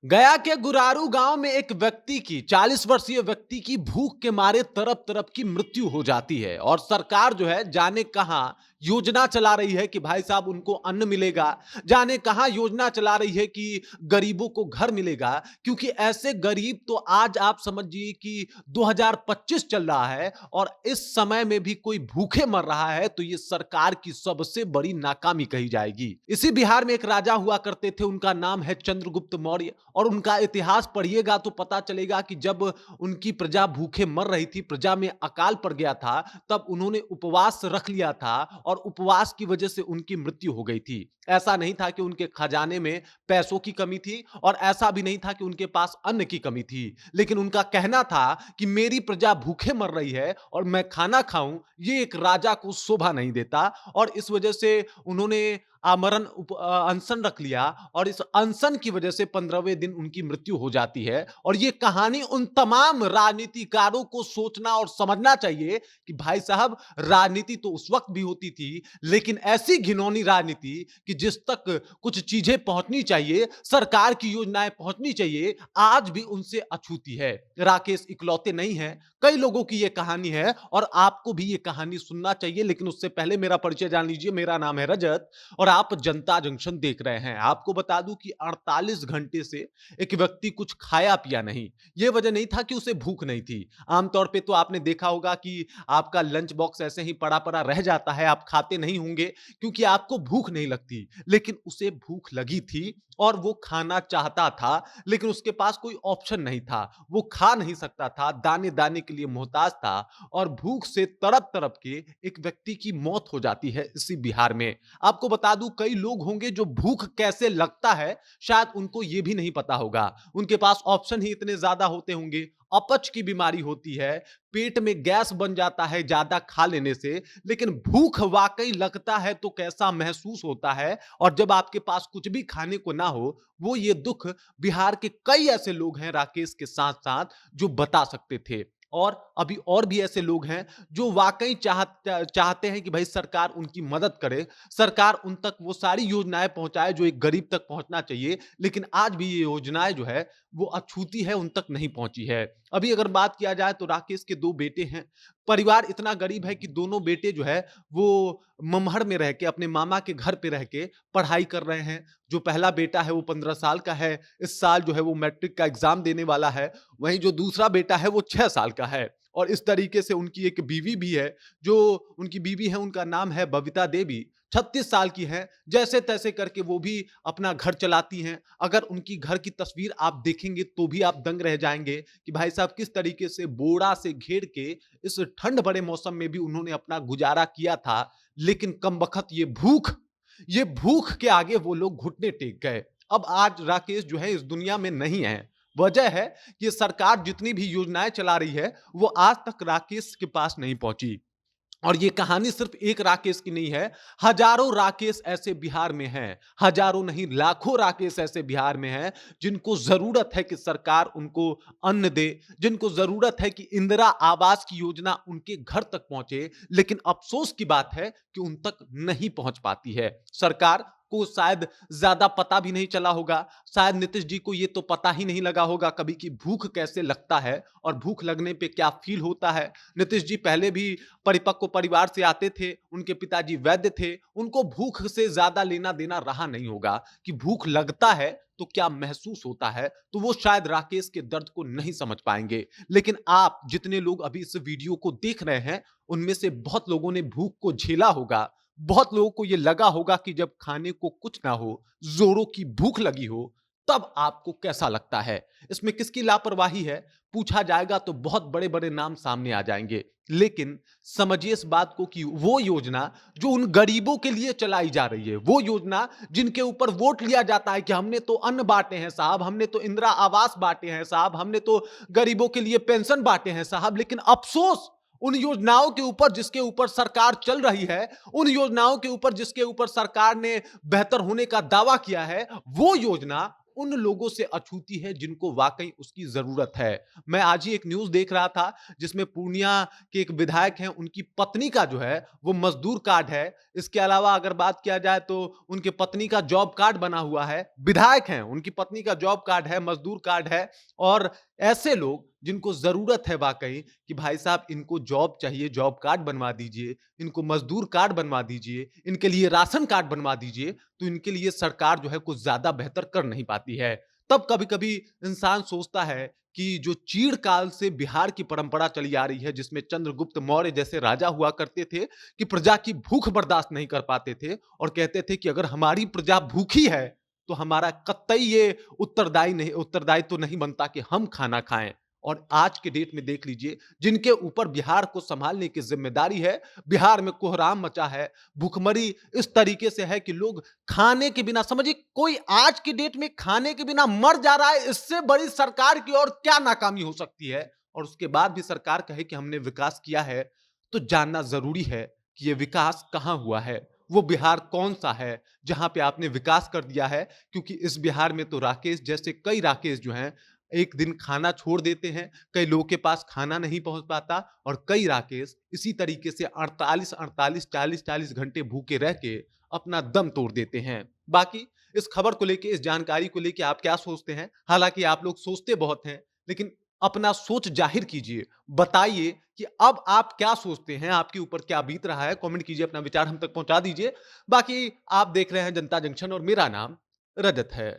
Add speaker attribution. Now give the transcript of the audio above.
Speaker 1: गया के गुरारू गांव में एक व्यक्ति की 40 वर्षीय व्यक्ति की भूख के मारे तरफ तरफ की मृत्यु हो जाती है और सरकार जो है जाने कहां योजना चला रही है कि भाई साहब उनको अन्न मिलेगा। जाने कहां योजना चला रही है कि गरीबों को घर मिलेगा, क्योंकि ऐसे गरीब तो आज आप समझिए कि 2025 चल रहा है और इस समय में भी कोई भूखे मर रहा है, तो ये सरकार की सबसे बड़ी नाकामी कही जाएगी। इसी बिहार में एक राजा हुआ करते थे, उनका नाम है चंद्रगुप्त मौर्य, और उनका इतिहास पढ़िएगा तो पता चलेगा कि जब उनकी प्रजा भूखे मर रही थी, प्रजा में अकाल पड़ गया था, तब उन्होंने उपवास रख लिया था और उपवास की वजह से उनकी मृत्यु हो गई थी। ऐसा नहीं था कि उनके खजाने में पैसों की कमी थी और ऐसा भी नहीं था कि उनके पास अन्न की कमी थी, लेकिन उनका कहना था कि मेरी प्रजा भूखे मर रही है और मैं खाना खाऊं, ये एक राजा को शोभा नहीं देता। और इस वजह से उन्होंने अनशन रख लिया और इस अनशन की वजह से 15वें दिन उनकी मृत्यु हो जाती है। और ये कहानी उन तमाम राजनीतिकारों को सोचना और समझना चाहिए कि भाई साहब, राजनीति तो उस वक्त भी होती थी, लेकिन ऐसी घिनौनी राजनीति कि जिस तक कुछ चीजें पहुंचनी चाहिए, सरकार की योजनाएं पहुंचनी चाहिए, आज भी उनसे अछूती है। राकेश इकलौते नहीं है, कई लोगों की यह कहानी है और आपको भी यह कहानी सुनना चाहिए। लेकिन उससे पहले मेरा परिचय जान लीजिए। मेरा नाम है रजत और आप जनता जंक्शन देख रहे हैं। आपको बता दूं कि 48 घंटे से एक व्यक्ति कुछ खाया पिया नहीं। यह वजह नहीं था कि उसे भूख नहीं थी। आमतौर पे तो आपने देखा होगा कि आपका लंच बॉक्स ऐसे ही पड़ा पड़ा रह जाता है, आप खाते नहीं होंगे क्योंकि आपको भूख नहीं लगती, लेकिन उसे भूख लगी थी और वो खाना चाहता था, लेकिन उसके पास कोई ऑप्शन नहीं था। वो खा नहीं सकता था, दाने दाने के लिए मोहताज था और भूख से तड़प तड़प के एक व्यक्ति की मौत हो जाती है इसी बिहार में। आपको बता दूं, कई लोग होंगे जो भूख कैसे लगता है शायद उनको यह भी नहीं पता होगा। उनके पास ऑप्शन ही इतने ज्यादा होते होंगे। अपच की बीमारी होती है, पेट में गैस बन जाता है ज्यादा खा लेने से, लेकिन भूख वाकई लगता है तो कैसा महसूस होता है। और जब आपके पास कुछ भी खाने को ना हो, वो ये दुख बिहार के कई ऐसे लोग हैं राकेश के साथ साथ जो बता सकते थे। और अभी और भी ऐसे लोग हैं जो वाकई चाहते हैं कि भाई सरकार उनकी मदद करे, सरकार उन तक वो सारी योजनाएं पहुंचाए जो एक गरीब तक पहुंचना चाहिए, लेकिन आज भी ये योजनाएं जो है वो अछूती है, उन तक नहीं पहुंची है। अभी अगर बात किया जाए तो राकेश के दो बेटे हैं। परिवार इतना गरीब है कि दोनों बेटे जो है वो ममहर में रह के, अपने मामा के घर पे रह के पढ़ाई कर रहे हैं। जो पहला बेटा है वो 15 साल का है, इस साल जो है वो मैट्रिक का एग्जाम देने वाला है। वहीं जो दूसरा बेटा है वो 6 साल का है। और इस तरीके से उनकी एक बीवी भी है। जो उनकी बीवी है उनका नाम है बबीता देवी, 36 साल की हैं। जैसे तैसे करके वो भी अपना घर चलाती हैं। अगर उनकी घर की तस्वीर आप देखेंगे तो भी आप दंग रह जाएंगे कि भाई साहब किस तरीके से बोरा से घेर के इस ठंड भरे मौसम में भी उन्होंने अपना गुजारा किया था। लेकिन कमबख्त ये भूख के आगे वो लोग घुटने टेक गए। अब आज राकेश जो है इस दुनिया में नहीं है। वजह है कि सरकार जितनी भी योजनाएं चला रही है वो आज तक राकेश के पास नहीं पहुंची। और ये कहानी सिर्फ एक राकेश की नहीं है, हजारों राकेश ऐसे बिहार में हैं। हजारों नहीं, लाखों राकेश ऐसे बिहार में हैं जिनको जरूरत है कि सरकार उनको अन्न दे, जिनको जरूरत है कि इंदिरा आवास की योजना उनके घर तक पहुंचे। लेकिन अफसोस की बात है कि उन तक नहीं पहुंच पाती है। सरकार को शायद ज्यादा पता भी नहीं चला होगा, शायद नीतीश जी को यह तो पता ही नहीं लगा होगा कभी कि भूख कैसे लगता है और भूख लगने पे क्या फील होता है। नीतीश जी पहले भी परिपक्व परिवार से आते थे, उनके पिताजी वैद्य थे, उनको भूख से ज्यादा लेना देना रहा नहीं होगा कि भूख लगता है तो क्या महसूस होता है। तो वो शायद राकेश के दर्द को नहीं समझ पाएंगे। लेकिन आप जितने लोग अभी इस वीडियो को देख रहे हैं, उनमें से बहुत लोगों ने भूख को झेला होगा। बहुत लोगों को यह लगा होगा कि जब खाने को कुछ ना हो, जोरों की भूख लगी हो, तब आपको कैसा लगता है। इसमें किसकी लापरवाही है पूछा जाएगा तो बहुत बड़े बड़े नाम सामने आ जाएंगे। लेकिन समझिए इस बात को कि वो योजना जो उन गरीबों के लिए चलाई जा रही है, वो योजना जिनके ऊपर वोट लिया जाता है कि हमने तो अन्न बांटे हैं साहब, हमने तो इंदिरा आवास बांटे हैं साहब, हमने तो गरीबों के लिए पेंशन बांटे हैं साहब, लेकिन अफसोस उन योजनाओं के ऊपर जिसके ऊपर सरकार चल रही है, उन योजनाओं के ऊपर जिसके ऊपर सरकार ने बेहतर होने का दावा किया है, वो योजना उन लोगों से अछूती है जिनको वाक़ई उसकी ज़रूरत है। मैं आज ही एक न्यूज़ देख रहा था जिसमें पूर्णिया के एक विधायक हैं, उनकी पत्नी का जो है वो मज़दूर कार्ड है। इसके अलावा अगर बात किया जाए तो उनकी पत्नी का जॉब कार्ड बना हुआ है। विधायक हैं, उनकी पत्नी का जॉब कार्ड है, मज़दूर कार्ड है और ऐसे लोग जिनको ज़रूरत है वाक़ई कि भाई साहब इनको जॉब चाहिए, जॉब कार्ड बनवा दीजिए, इनको मज़दूर कार्ड बनवा दीजिए, इनके लिए राशन कार्ड बनवा दीजिए, तो इनके लिए सरकार जो है कुछ ज़्यादा बेहतर कर नहीं पाती है। तब कभी-कभी इंसान सोचता है कि जो चीर काल से बिहार की परंपरा चली आ रही है, जिसमें चंद्रगुप्त मौर्य जैसे राजा हुआ करते थे कि प्रजा की भूख बर्दाश्त नहीं कर पाते थे और कहते थे कि अगर हमारी प्रजा भूखी है, तो हमारा कतई ये उत्तरदायित्व नहीं बनता कि हम खाना खाएँ। और आज के डेट में देख लीजिए, जिनके ऊपर बिहार को सँभालने की ज़िम्मेदारी है, बिहार में कोहराम मचा है, भुखमरी इस तरीके से है कि लोग खाने के बिना समझिए कोई आज की डेट में खाने के बिना मर जा रहा है, इससे बड़ी सरकार की और क्या नाकामी हो सकती है? और उसके बाद भी सरकार कहे कि हमने विकास किया है, तो जानना ज़रूरी है कि ये विकास कहाँ हुआ है? वो बिहार कौन-सा है, जहाँ पे आपने विकास कर दिया है? क्योंकि इस बिहार में तो राकेश जैसे कई राकेश जो हैं, एक दिन खाना छोड़ देते हैं, कई लोगों के पास खाना नहीं पहुँच पाता और कई राकेश इसी तरीके से 48-48, 40-40 घंटे भूखे रह के अपना दम तोड़ देते हैं। बाकी इस खबर को लेके, इस जानकारी को लेके आप क्या सोचते हैं? हालाँकि आप लोग सोचते बहुत हैं, लेकिन अपना सोच ज़ाहिर कीजिए। बताइए कि अब आप क्या सोचते हैं? आपके ऊपर क्या बीत रहा है? कमेंट कीजिए, अपना विचार हम तक पहुँचा दीजिए। बाकी आप देख रहे हैं जनता जंक्शन और मेरा नाम रजत है।